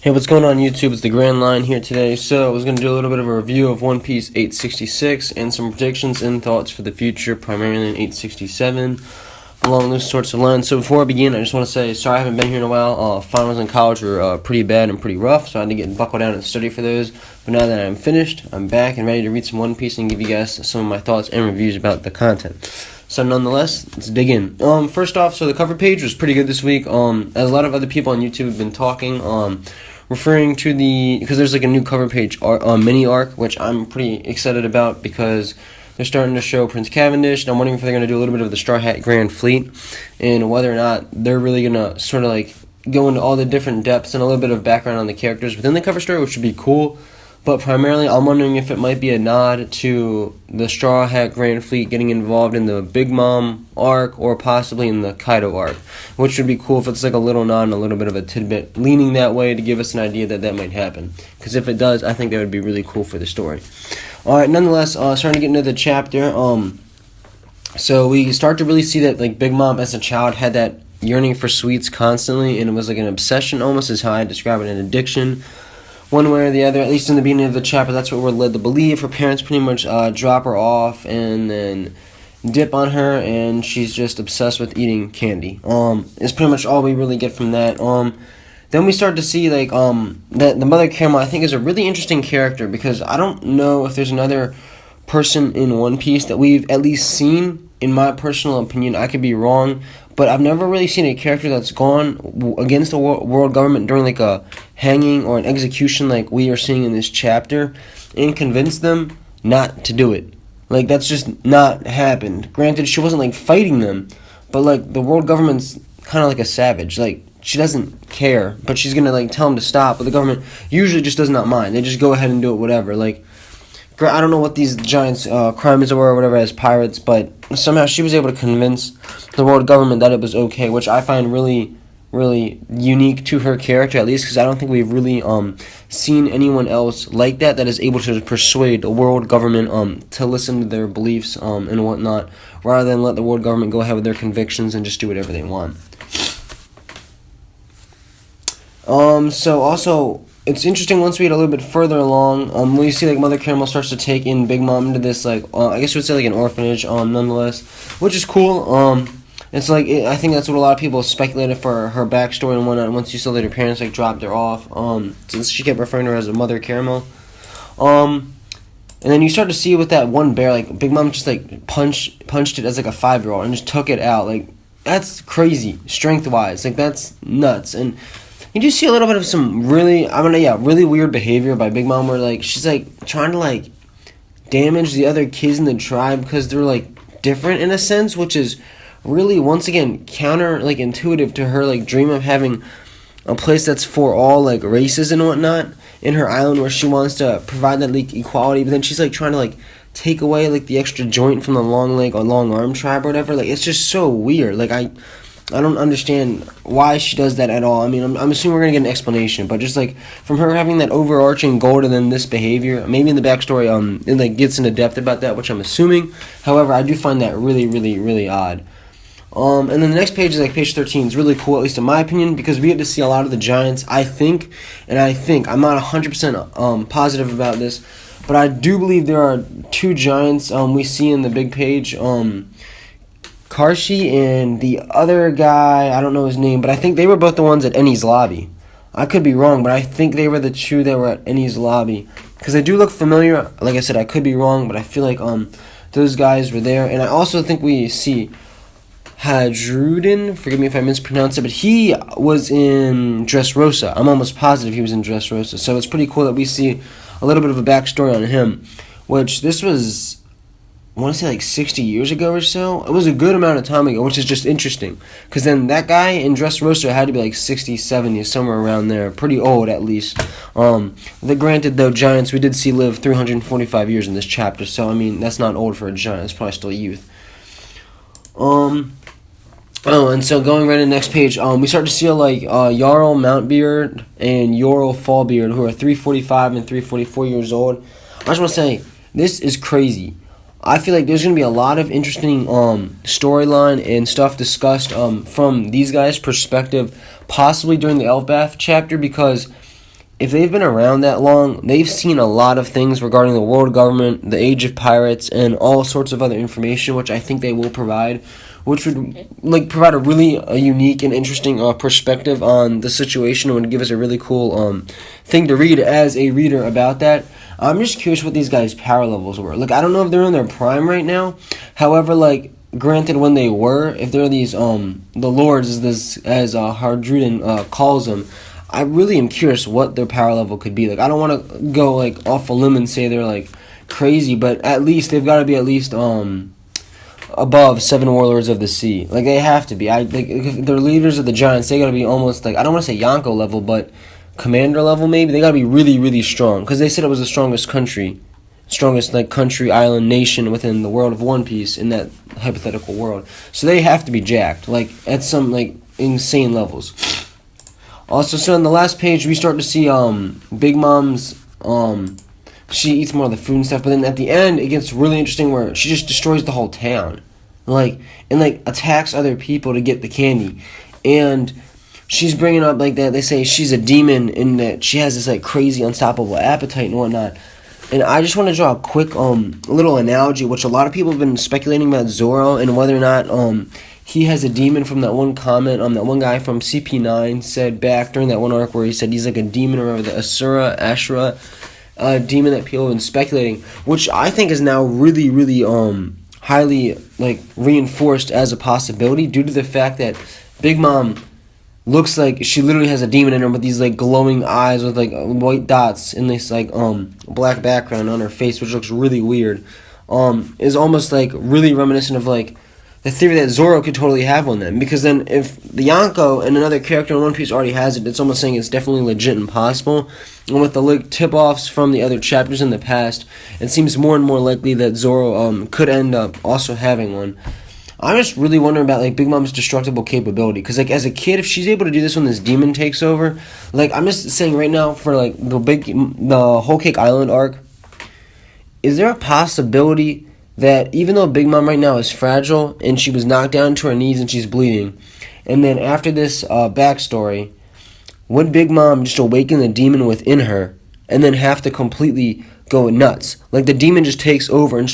Hey, what's going on YouTube? It's the Grand Line here today. So I was going to do a little bit of a review of One Piece 866 and some predictions and thoughts for the future, primarily in 867, along those sorts of lines. So before I begin, I just want to say, sorry I haven't been here in a while. Finals in college were pretty bad and pretty rough, so I had to get buckled down and study for those. But now that I'm finished, I'm back and ready to read some One Piece and give you guys some of my thoughts and reviews about the content. So nonetheless, let's dig in. First off, so the cover page was pretty good this week. As a lot of other people on YouTube have been talking, referring to because there's like a new cover page mini arc, which I'm pretty excited about because they're starting to show Prince Cavendish, and I'm wondering if they're going to do a little bit of the Straw Hat Grand Fleet, and whether or not they're really going to sort of like go into all the different depths and a little bit of background on the characters within the cover story, which would be cool. But primarily, I'm wondering if it might be a nod to the Straw Hat Grand Fleet getting involved in the Big Mom arc or possibly in the Kaido arc, which would be cool if it's like a little nod and a little bit of a tidbit leaning that way to give us an idea that that might happen. Because if it does, I think that would be really cool for the story. Alright, nonetheless, starting to get into the chapter, so we start to really see that like Big Mom as a child had that yearning for sweets constantly, and it was like an obsession almost, is how I describe it, an addiction. One way or the other, at least in the beginning of the chapter, that's what we're led to believe. Her parents pretty much drop her off and then dip on her, and she's just obsessed with eating candy. It's pretty much all we really get from that. Then we start to see like that the Mother Caramel, I think, is a really interesting character, because I don't know if there's another person in One Piece that we've at least seen. In my personal opinion, I could be wrong, but I've never really seen a character that's gone against the world government during like a hanging or an execution like we are seeing in this chapter and convinced them not to do it. Like, that's just not happened. Granted, she wasn't like fighting them, but like the world government's kind of like a savage. Like, she doesn't care, but she's gonna like tell them to stop, but the government usually just does not mind. They just go ahead and do it, whatever. Like, I don't know what these giants' crimes were or whatever as pirates, but somehow she was able to convince the world government that it was okay, which I find really, really unique to her character, at least, because I don't think we've really seen anyone else like that is able to persuade the world government to listen to their beliefs and whatnot, rather than let the world government go ahead with their convictions and just do whatever they want. So also, it's interesting once we get a little bit further along, we see like Mother Caramel starts to take in Big Mom into this like I guess you would say like an orphanage, nonetheless, which is cool. It's like I think that's what a lot of people speculated for her backstory and whatnot. Once you saw that her parents like dropped her off, since she kept referring to her as a Mother Caramel, and then you start to see with that one bear, like Big Mom just like punched it as like a 5-year-old and just took it out. Like, that's crazy strength wise. Like, that's nuts. And you do see a little bit of some really weird behavior by Big Mom, where like she's like trying to like damage the other kids in the tribe because they're like different in a sense, which is really, once again, counter like intuitive to her like dream of having a place that's for all like races and whatnot in her island, where she wants to provide that like equality, but then she's like trying to like take away like the extra joint from the long leg or long arm tribe or whatever. Like, it's just so weird. Like, I don't understand why she does that at all. I mean, I'm assuming we're going to get an explanation, but just, like, from her having that overarching goal to then this behavior, maybe in the backstory, it, like, gets into depth about that, which I'm assuming. However, I do find that really, really, really odd. And then the next page is, like, page 13. It's really cool, at least in my opinion, because we get to see a lot of the giants, I think, I'm not 100% positive about this, but I do believe there are 2 giants we see in the big page, Karshi and the other guy, I don't know his name, but I think they were both the ones at Enies Lobby. I could be wrong, but I think they were the 2 that were at Enies Lobby, because they do look familiar. Like I said, I could be wrong, but I feel like those guys were there. And I also think we see Hadrudin, forgive me if I mispronounce it, but he was in Dressrosa. I'm almost positive he was in Dressrosa, so it's pretty cool that we see a little bit of a backstory on him, which this was, I want to say like 60 years ago or so. It was a good amount of time ago, which is just interesting. Because then that guy in Dressrosa had to be like 60, 70, somewhere around there. Pretty old, at least. Granted, though, giants we did see live 345 years in this chapter. So, I mean, that's not old for a giant. It's probably still youth. And so going right to the next page, we start to see like Jarl Mountbeard and Yorl Fallbeard, who are 345 and 344 years old. I just want to say, this is crazy. I feel like there's going to be a lot of interesting storyline and stuff discussed from these guys' perspective, possibly during the Elbaf chapter, because if they've been around that long, they've seen a lot of things regarding the world government, the age of pirates, and all sorts of other information, which I think they will provide, which would provide a unique and interesting perspective on the situation, and would give us a really cool thing to read as a reader about that. I'm just curious what these guys' power levels were. I don't know if they're in their prime right now. However, granted, when they were, if they're these the lords, as Hardruden calls them, I really am curious what their power level could be. I don't want to go off a limb and say they're crazy, but at least they've got to be at least above 7 warlords of the sea. They have to be. If they're leaders of the giants, they got to be almost I don't want to say Yonko level, but commander level maybe. They got to be really, really strong, because they said it was the strongest country island nation within the world of One Piece in that hypothetical world. So they have to be jacked at some insane levels. Also, so on the last page, we start to see Big Mom's she eats more of the food and stuff, but then at the end it gets really interesting where she just destroys the whole town, and attacks other people to get the candy, and she's bringing up that they say she's a demon and that she has this crazy unstoppable appetite and whatnot. And I just want to draw a quick little analogy, which a lot of people have been speculating about Zoro and whether or not he has a demon from that one comment that one guy from CP9 said back during that one arc where he said he's a demon, or the Asura Ashura demon that people have been speculating, which I think is now really, really highly reinforced as a possibility due to the fact that Big Mom looks like she literally has a demon in her with these glowing eyes with white dots in this black background on her face, which looks really weird. Is almost really reminiscent of the theory that Zoro could totally have one then, because then if the Yonko and another character in One Piece already has it, it's almost saying it's definitely legit and possible. And with the tip-offs from the other chapters in the past, it seems more and more likely that Zoro could end up also having one. I'm just really wondering about Big Mom's destructible capability, because as a kid, if she's able to do this when this demon takes over, I'm just saying right now for the Whole Cake Island arc, is there a possibility that even though Big Mom right now is fragile and she was knocked down to her knees and she's bleeding, and then after this backstory, would Big Mom just awaken the demon within her and then have to completely go nuts? The demon just takes over and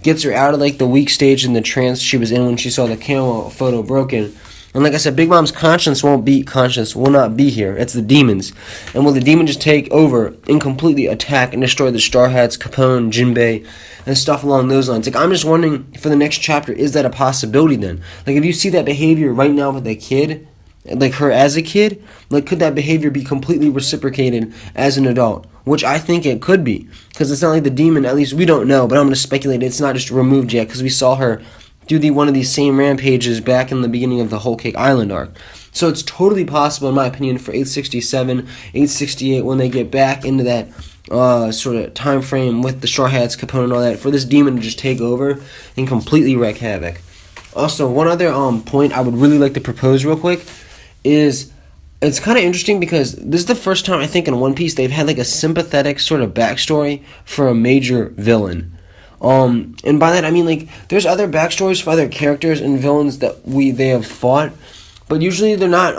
gets her out of the weak stage in the trance she was in when she saw the camo photo broken. And like I said, Big Mom's conscience will not be here. It's the demons. And will the demon just take over and completely attack and destroy the Straw Hats, Capone, Jinbei, and stuff along those lines? I'm just wondering for the next chapter, is that a possibility then? If you see that behavior right now with a kid, her as a kid, could that behavior be completely reciprocated as an adult? Which I think it could be, because it's not the demon, at least we don't know, but I'm going to speculate it's not just removed yet, because we saw her do one of these same rampages back in the beginning of the Whole Cake Island arc. So it's totally possible, in my opinion, for 867, 868, when they get back into that sort of time frame with the Straw Hats, Capone, and all that, for this demon to just take over and completely wreak havoc. Also, one other point I would really like to propose real quick is, it's kind of interesting because this is the first time I think in One Piece they've had a sympathetic sort of backstory for a major villain. And by that I mean there's other backstories for other characters and villains that they have fought, but usually they're not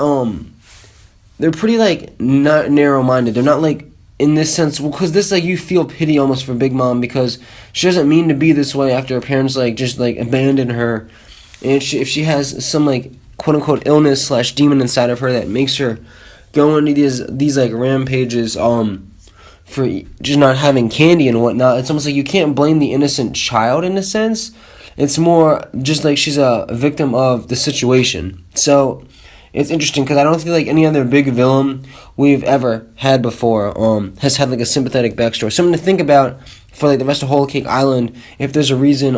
they're pretty not narrow-minded. They're not in this sense, because this you feel pity almost for Big Mom, because she doesn't mean to be this way after her parents just abandon her, and if she has some quote-unquote illness / demon inside of her that makes her go into these rampages for just not having candy and whatnot. It's almost you can't blame the innocent child in a sense. It's more just she's a victim of the situation. So it's interesting because I don't feel any other big villain we've ever had before has had a sympathetic backstory. Something to think about for the rest of Whole Cake Island, if there's a reason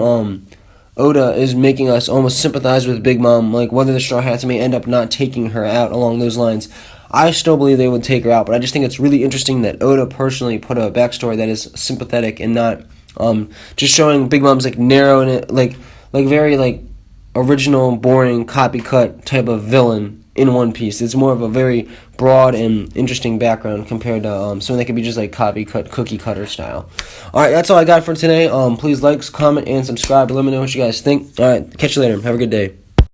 Oda is making us almost sympathize with Big Mom, whether the Straw Hats may end up not taking her out along those lines. I still believe they would take her out, but I just think it's really interesting that Oda personally put a backstory that is sympathetic and not just showing Big Mom's narrow and very original, boring, copycat type of villain in One Piece. It's more of a very broad and interesting background compared to something that could be just copycat, cookie cutter style. Alright, that's all I got for today. Please comment and subscribe. Let me know what you guys think. Alright, catch you later. Have a good day.